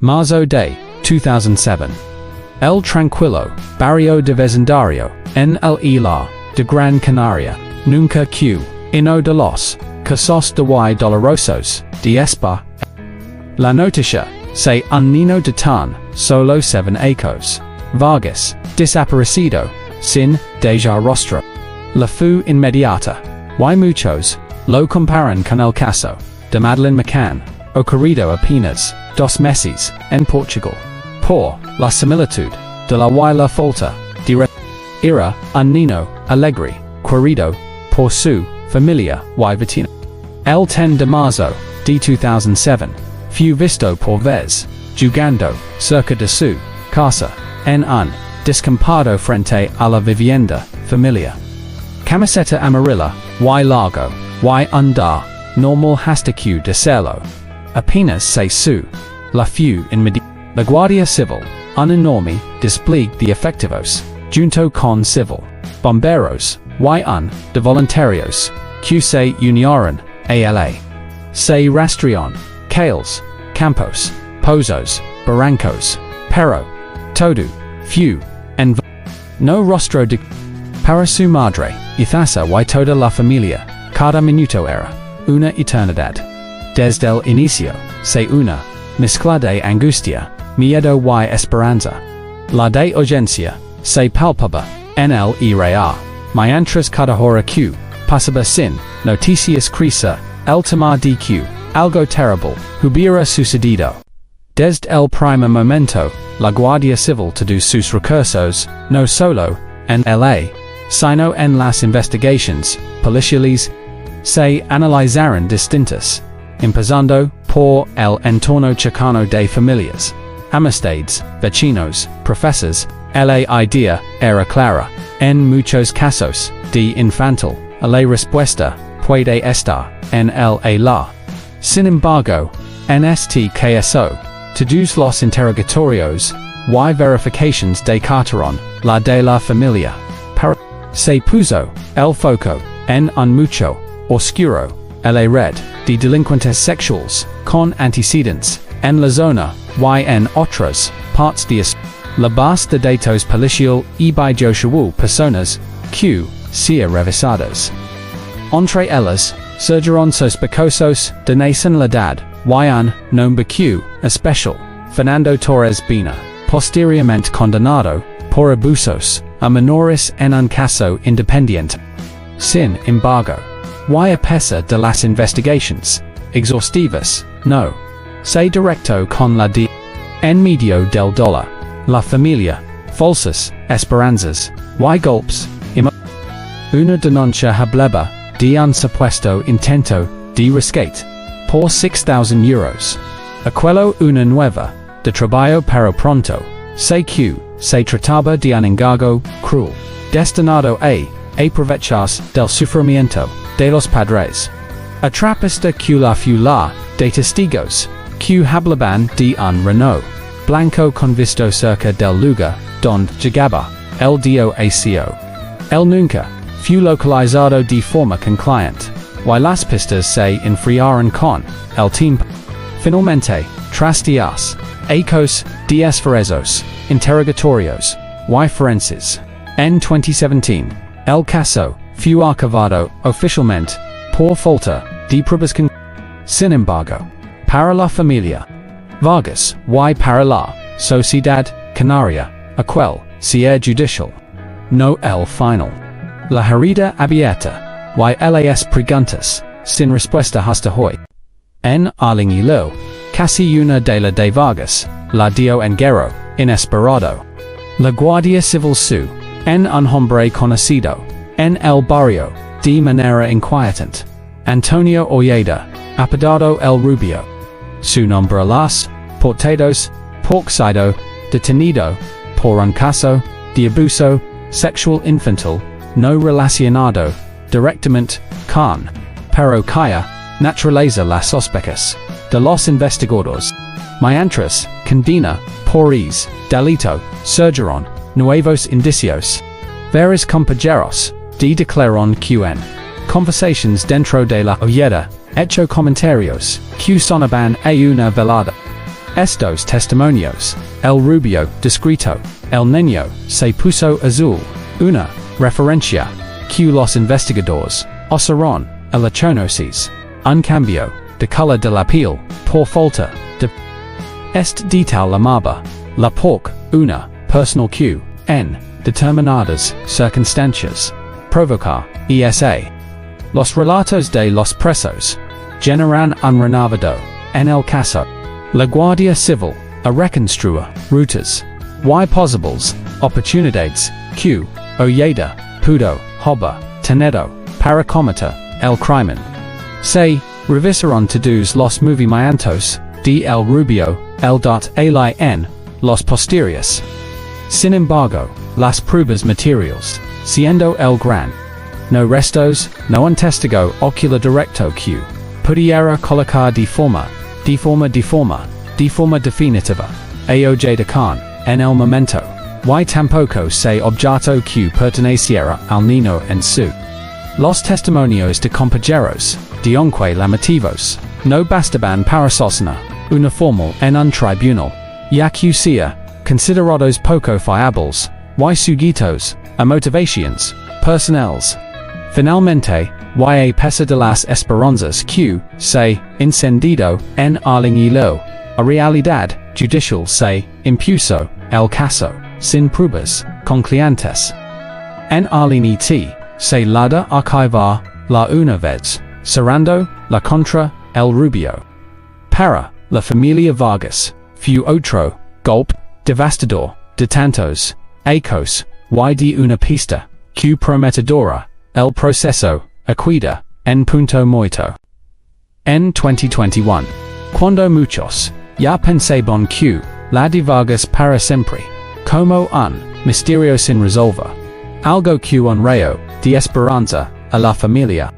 Marzo de 2007. El Tranquilo, Barrio de Vecindario, en el Isla de Gran Canaria, nunca q. Uno de los casos de y dolorosos de España. La noticia, se un niño de tan solo 7 años. Vargas, desaparecido, sin dejar rostro. La fu inmediata. Y muchos lo comparan con el caso de Madeleine McCann, ocurrido apenas 2 meses en Portugal. Por la similitud de la y la falta de era un niño alegre, querido por su familia y vecino. El 10 de marzo de 2007, fue visto por vez, jugando cerca de su casa, en un descampado frente a la vivienda familiar. Camiseta amarilla, y largo, y unda, normal hasta Q de celo. Apenas se su, la fu inmediata. La Guardia Civil, un enorme despliegue de efectivos, junto con civil, bomberos, y un de voluntarios, que se unieron a la. Se rastrearon cales, campos, pozos, barrancos, pero todo fu en no rostro de para su madre, Ithaca y toda la familia, cada minuto era una eternidad. Desde el inicio, se una mezcla de angustia, miedo y esperanza. La de urgencia se palpaba en el IRA, mientras cada hora que pasaba sin noticias crece el temor de que algo terrible hubiera sucedido. Desde el primer momento, la Guardia Civil to do sus recursos, no solo en la, sino en las investigaciones policiales, se analizaron distintas, empezando por el entorno cercano de familias, amistades, vecinos, profesores. La idea era clara, en muchos casos de infantil, la respuesta puede estar en el la. Sin embargo, en este caso, todos los interrogatorios y verificaciones de cartón, la de la familia, se puso el foco en un mucho oscuro, la red de delincuentes sexuales con antecedentes en la zona y en otras partes de España. La base de datos policial y by Joshua personas que se revisadas. Entre ellas, surgieron sospechosos de nacionalidad y un nombre que especial, Fernando Torres Bina, posteriormente condenado por abusos a menores en un caso independiente. Sin embargo, y a pesar de las investigaciones exhaustivas, no se directó con la de en medio del dólar, la familia, falsas esperanzas, y golpes, una denuncia hablaba de un supuesto intento de rescate por 6,000 euros. Aquello una nueva de trabajo pero pronto, se que se trataba de un encargo cruel, destinado a aprovecharse del sufrimiento de los padres. Atrapista que la fula de testigos, que hablaban de un Renault blanco con visto cerca del lugar donde jugaba el DOACO. El nunca fue localizado de forma concluyente, y las pistas se enfriaron con el tiempo. Finalmente, tras días, ecos de esfuerzos, interrogatorios, y forenses. En 2017, el caso fue archivado oficialmente por falta de pruebas. Sin embargo, para la familia Vargas y para la sociedad canaria, aquel cierre judicial, no el final. La herida abierta, y las preguntas, sin respuesta hasta hoy. En Arling y Lil, casi una de la de Vargas, la dio en guerra, inesperado. La Guardia Civil su, en un hombre conocido, en el barrio, de manera inquietante. Antonio Ojeda, apodado El Rubio. Su nombre las portados, sido detenido, por un caso, de abuso, sexual infantil, no relacionado, directamente, con, pero cuya, naturaleza las sospechas, de los investigadores. Mientras, condena, por ese, delito, surgieron, nuevos indicios. Varios compañeros, de declararon QN. Conversations dentro de la Ojeda, hecho comentarios, que sonaban a una velada. Estos testimonios. El rubio, discreto. El niño, se puso azul. Una referencia. Q los investigadores. Osaron, el echonosis. Un cambio de color de la piel, por falta de est detail la marba. La porc, una personal Q. En determinadas circunstancias. Provocar, ESA. Los relatos de los presos. Generan un renovado. En el caso. La Guardia Civil, a reconstrua, rutas. Y possibles, oportunidades, Q. Oyeda, pudo, hoba, tenedo, para cometer, el crimen. Se revisaron todos los movimientos, de el rubio, el dot ali en, los posteriores. Sin embargo, las pruebas materiales, siendo el gran. No restos, no un testigo ocular directo Q. Pudiera colocar de forma definitiva, AOJ de con, en el momento, y tampoco se objeto que perteneciera al niño en su. Los testimonios de compañeros, de onque llamativos, no bastaban para sostener, una formal en un tribunal, ya que sea, considerados poco fiables, y sujetos, a motivaciones, personales. Finalmente, y a pesar de las esperanzas que se encendido en el hilo, a realidad judicial se impuso el caso, sin pruebas concluyentes. En el se lada archivar la una vez, cerrando la contra el rubio. Para la familia Vargas, fue otro golpe devastador de tantos ecos y de una pista que prometedora el proceso Acuida, en punto muito. En 2021, cuando muchos, ya pensaban que, la de Vargas para siempre, como un misterio sin resolver, algo que un rayo de esperanza a la familia.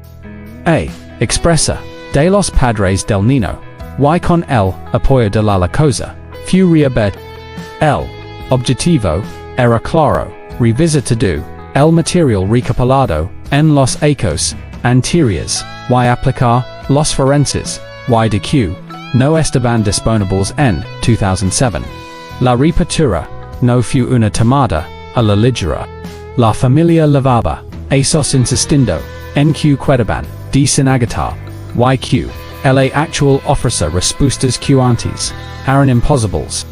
Expresa, de los padres del niño, y con el apoyo de la cosa, fue reabierto. El objetivo era claro, revisitado el material recopilado en los hechos anteriores, y aplicar los forenses, y de Q, no estaban disponibles en 2007. La reapertura no fue una tomada a la ligera. La familia lavaba, esos insistiendo, en que quedaban, de sin agatar, y que, el actual ofrecer respuestas que antes, eran imposibles.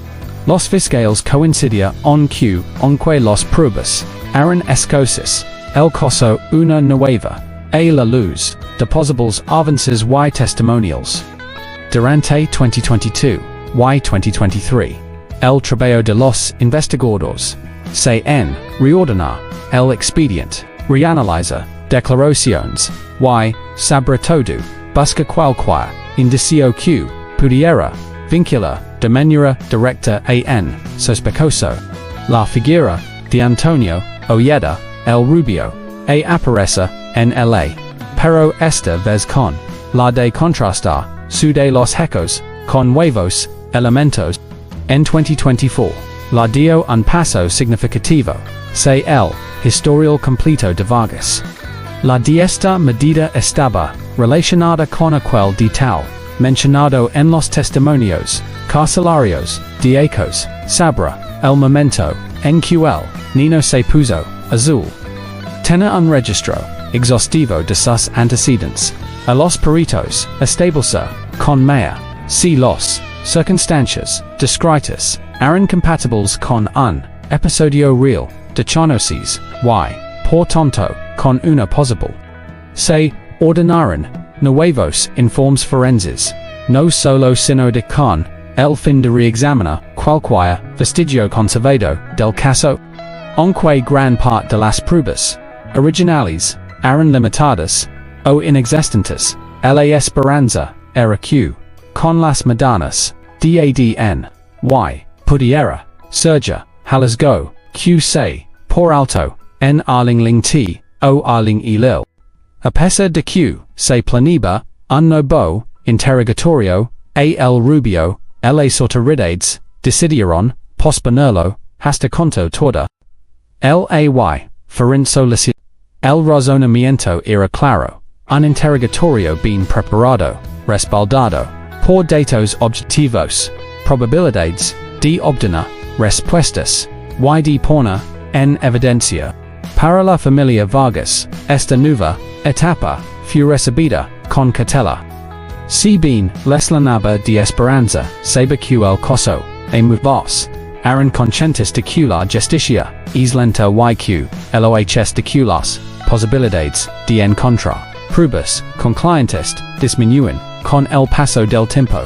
Los fiscales coincidían en que, aunque los pruebas, eran escasas, el caso una nueva, a la luz, de posibles avances y testimonials. Durante 2022 y 2023, el trabajo de los investigadores se en reordenar el expediente, reanaliza declaraciones y, sobre todo, busca cualquier indicio que pudiera vincular de manera directa a en sospechoso. La figura de Antonio Ojeda, el rubio, aparece en LA, pero esta vez con la de contrastar su de los hechos con nuevos elementos. En 2024, la dio un paso significativo, se el historial completo de Vargas. La de esta medida estaba relacionada con aquel detalle mencionado en los testimonios carcelarios de hechos sobre el momento en que el niño se puso azul. Tiene un registro exhaustivo de sus antecedentes. A los peritos establecer con maya si los circunstancias descritas eran compatibles con un episodio real de chonosis y, por tanto, con una posible. Se ordenaron nuevos informes forenses, no solo sino de con el fin de reexaminar cualquier vestigio conservado del caso. Aunque gran parte de las pruebas originales eran limitadas o inexistentes, la esperanza era que, con las medidas de ADN, y pudiera surgir hallazgo que se, por alto, en arling t o arling ilil. A pesar de que se planeaba un nuevo interrogatorio a el rubio, las autoridades decidieron posponerlo hasta conto toda. Fueron solicitados. El razonamiento era claro, un interrogatorio bien preparado, respaldado por datos objetivos, probabilidades de obtener respuestas y de poner en evidencia. Para la familia Vargas, esta nueva etapa fue recibida con cautela. Si bien les llenaba de esperanza, saber que el caso e muchos eran conscientes de que la justicia es lenta y que los de que las posibilidades de encontrar pruebas concluyentes disminuyen con el paso del tiempo.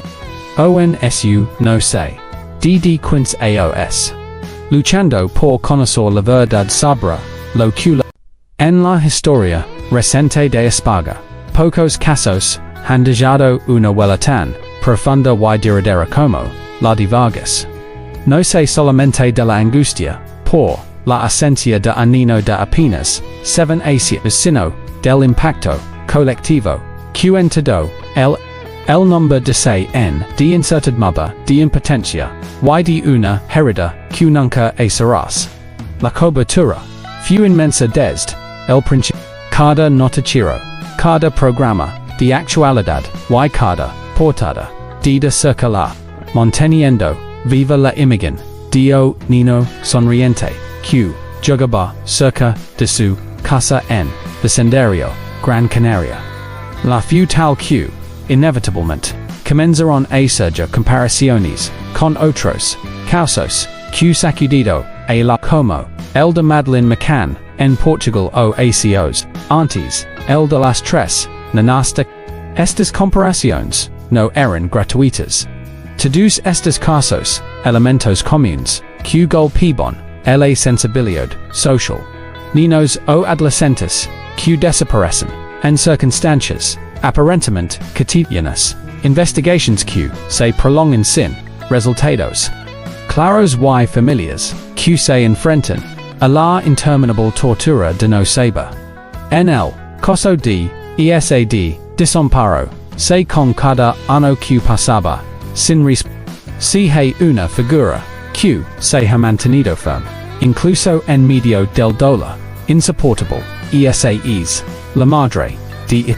ONSU no sé. DD Quince AOS. Luchando por conocer la verdad sobre lo que en la historia reciente de España. Pocos casos han dejado una huella tan profunda y duradera como la de Vargas. No se solamente de la angustia por la ausencia de un niño de apenas 7 años, sino del impacto colectivo que en todo el nombre de de incertidumbre, de impotencia y de una herida que nunca serás. La cobertura fue inmensa desde el principio. Cada noticiero, cada programa de actualidad y cada portada de cerca la manteniendo viva la imagen de un niño sonriente que jugaba cerca de su casa en Vecindario, Gran Canaria. La fue tal que, inevitablemente, comenzaron a surgir comparaciones con otros casos que sacudido a la como el de Madeleine McCann en Portugal o ACOs, antes, el de las tres, nanasta. Estas comparaciones no eran gratuitas. Todos estos casos, elementos comunes, que golpeaban la sensibilidad social. Niños o adolescentes, que desaparecen, en circunstancias, aparentemente cotidianas. Investigaciones que se prolongan sin resultados claros y familias que se enfrentan a la interminable tortura de no saber. En el caso de ESAD, desamparo, se con cada año que pasaba, sin si hay una figura que se ha mantenido firme, incluso en medio del dolor insoportable, esa es la madre de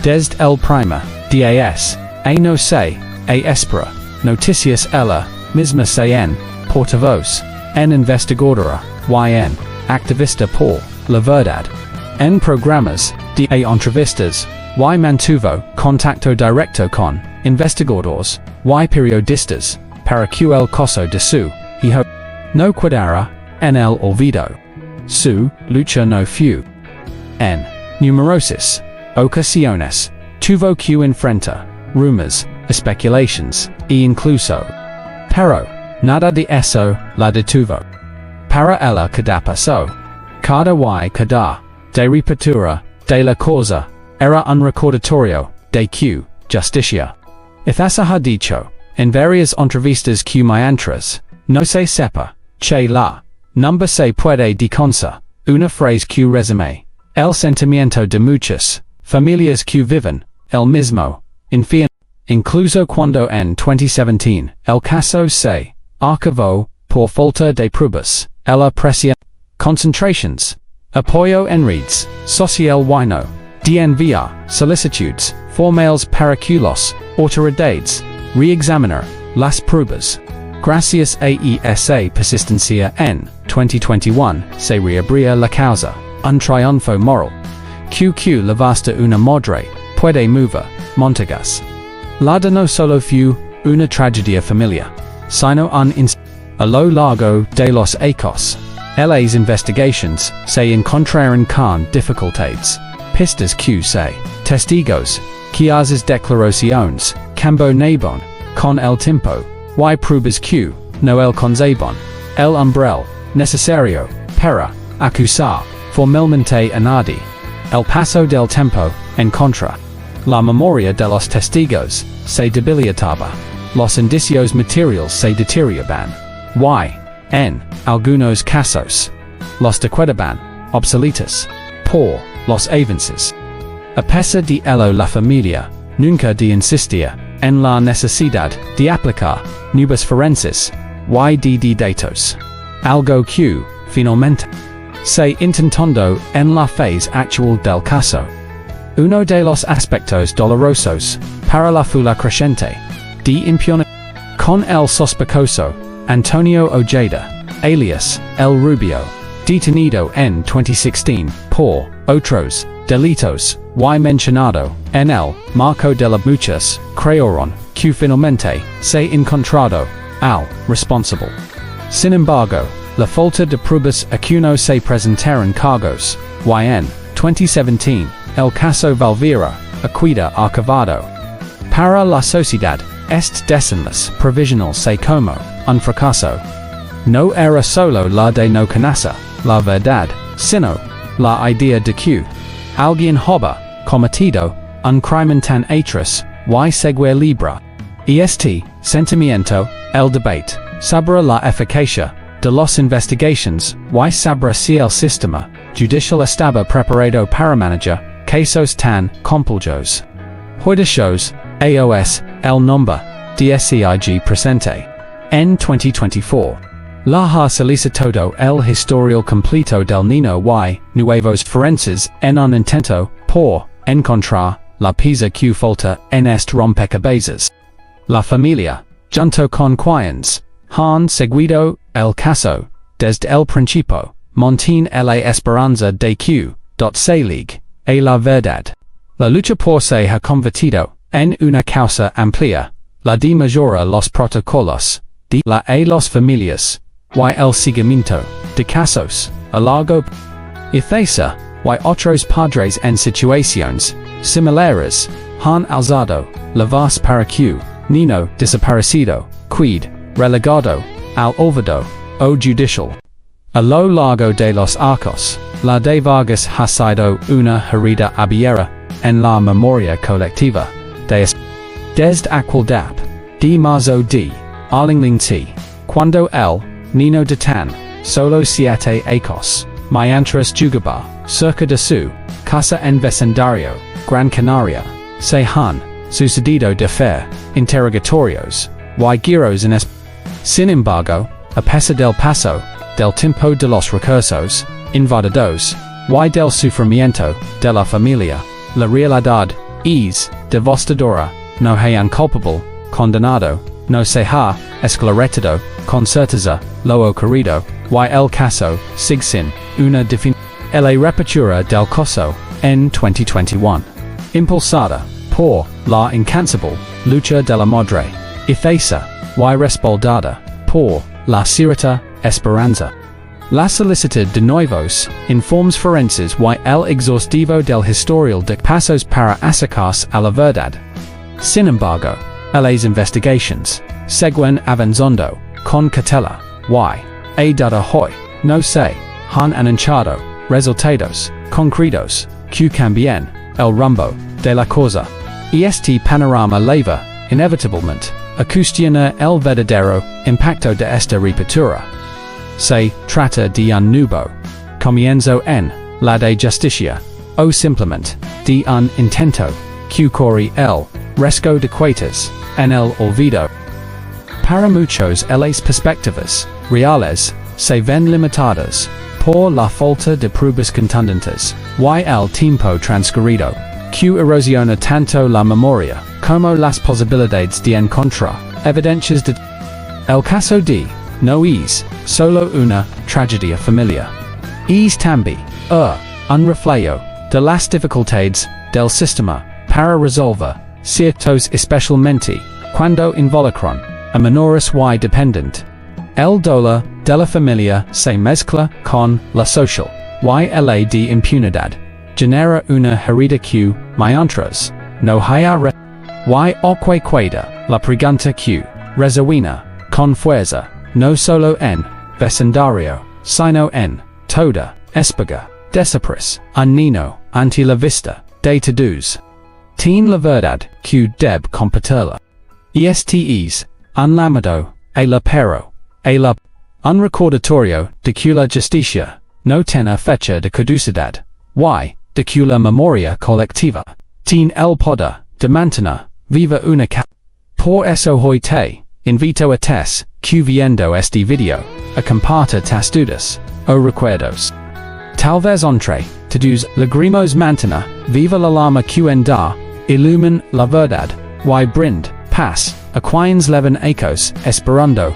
desde el primer días, no se espera noticias ella misma se en portavoz, en investigadora y en activista por la verdad. En programas de entrevistas y mantuvo contacto directo con investigadores y periodistas para que el caso de su hijo no quedara en el olvido. Su lucha no fue en numerosas ocasiones tuvo que enfrentar rumors, especulations e incluso. Pero nada de eso la detuvo. Para ella cada paso, cada y cada de repetura de la cosa era un recordatorio de que justicia. Esa ha dicho en varias entrevistas que mientras no se sepa che la number se puede descansar, una frase que resume el sentimiento de muchas familias que viven el mismo infierno. Incluso cuando en 2017 el caso se archivó por falta de pruebas, la presión, concentrations, apoyo en redes social y no de enviar solicitudes formales para que las autoridades reexaminar las pruebas. Gracias a esa persistencia en 2021 se reabría la causa, un triunfo moral. QQ la vasta una madre puede mover montañas. La de no solo fue una tragedia familiar, sino un a lo largo de los hechos. Las investigaciones se encontraron con dificultades, pistas que se, testigos, que as declaraciones, cambiaron con el tiempo, y pruebas que no el conservan, el umbrel necesario para acusar formalmente a nadie. El paso del tiempo en contra. La memoria de los testigos se debilitaba. Los indicios materiales se deterioraban. Y, en algunos casos, los quedaban obsoletos por los avances. A pesar de ello, la familia nunca de insistir en la necesidad de aplicar nuevas forenses y de datos. Algo que, finalmente, se intentando en la fase actual del caso. Uno de los aspectos dolorosos para la fula creciente de impunidad Con el sospechoso, Antonio Ojeda, alias, El Rubio, detenido en 2016, por otros delitos, y mencionado, en el marco de la muchas, crearon, que finalmente, se encontrado, al responsable. Sin embargo, la falta de pruebas a que no se presentaron cargos, y en 2017, el caso Valvira, queda archivado. Para la sociedad, este desenlace provisional se como un fracaso. No era solo la de no conocer la verdad, sino la idea de que alguien había cometido un crimen tan atroz y seguir libre. Este sentimiento, el debate sobre la eficacia de las investigaciones y sobre si el sistema judicial estaba preparado para manejar casos tan complejos. Juicios, AOS, el nombre de SIG presente. En 2024, la ha solicitado el historial completo del niño y nuevos forenses en un intento por encontrar la pieza que falta en este rompecabezas. La familia, junto con quienes han seguido el caso desde el principio, mantiene la esperanza de que se llegue a la verdad. La lucha por se ha convertido en una causa amplia, la de mejorar los protocolos de la a las familias, y el seguimiento de casos a largo plazo, y otros padres en situaciones similares han alzado la voz para que niño desaparecido quede relegado al olvido o judicial. A lo largo de los arcos, la de Vargas ha sido una herida abierta en la memoria colectiva desde aquel dap de marzo de Arlington, cuando el niño de tan solo 7 años, mientras jugaba cerca de su casa en Vecindario, Gran Canaria, se han sucedido de fer, interrogatorios, y giros en Sin embargo, a pesar del paso del tiempo de los recursos invadidos y del sufrimiento de la familia, la realidad es devastadora. No hay un culpable condenado, no se ha esclarecido con certeza lo ocurrido, y el caso sigue sin una definición. La reapertura del caso en 2021, impulsada por la incansable lucha de la madre, efesa y respaldada por la cierta esperanza. La solicitud de nuevos informes forenses y el exhaustivo del historial de pasos para acercarse a la verdad. Sin embargo, las investigaciones seguen avanzando con cautela y a data hoy no se han anunciado resultados concretos que cambien el rumbo de la cosa. Y este panorama lleva inevitablemente a cuestionar el verdadero impacto de esta reapertura. Se trata de un nuevo comienzo en la de justicia, o simplemente de un intento que corre el riesgo de quedarse en el olvido. Para muchos las perspectivas reales se ven limitadas por la falta de pruebas contundentes y el tiempo transcurrido, que erosiona tanto la memoria como las posibilidades de encontrar evidencias de. El caso de no es solo una tragedia familiar. Es también un reflejo de las dificultades del sistema para resolver ciertos, especialmente cuando involucran a menores y dependentes. El dolor de la familia se mezcla con la social y la de impunidad, genera una herida que, mientras, no hay y que queda la pregunta que resuena con fuerza, no solo en Vecindario, sino en toda España, desaparición, un niño ante la vista de todos. Tiene la verdad que debe compartirla. Este es un llamado a la pero, a la un recordatorio de que la justicia no tiene fecha de caducidad, y de que la memoria colectiva tiene el poder de mantener viva una causa. Por eso hoy te invito a que viendo este video, a compartir tus dudas o recuerdos. Tal vez entre todos logremos mantener viva la llama que en da, illumin la verdad, y brind paz Aquines leven hechos, esperando,